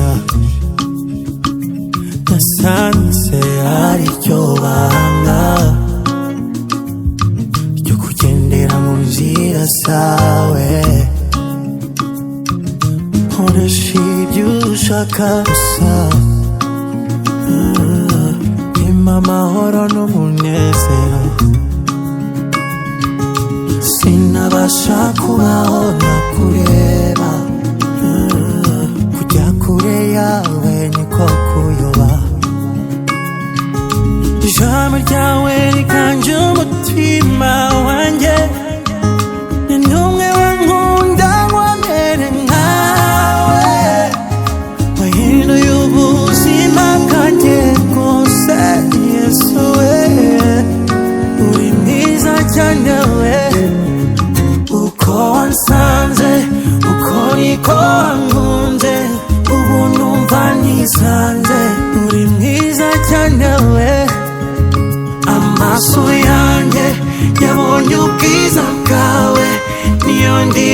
sha nasanze aricyo banga ryo kugendera mu nzira zawe nkoresha ibyo ushaka gusa impa amahoro n'umunezero sinabasha kubaho nakureba kujya kure yawe niko kuyoba ijambo ryawe riganje umutima wanjye ni numwe wankunda wamere nkawe wahinduye ubuzima bwanjye bwose Yesu we uri mwiza cyane we uko wansanze uko niko wankunze ubu numva nisanze uri mwiza cyane we amaso yanjye yabonye ubwiza bwawe niyo ndi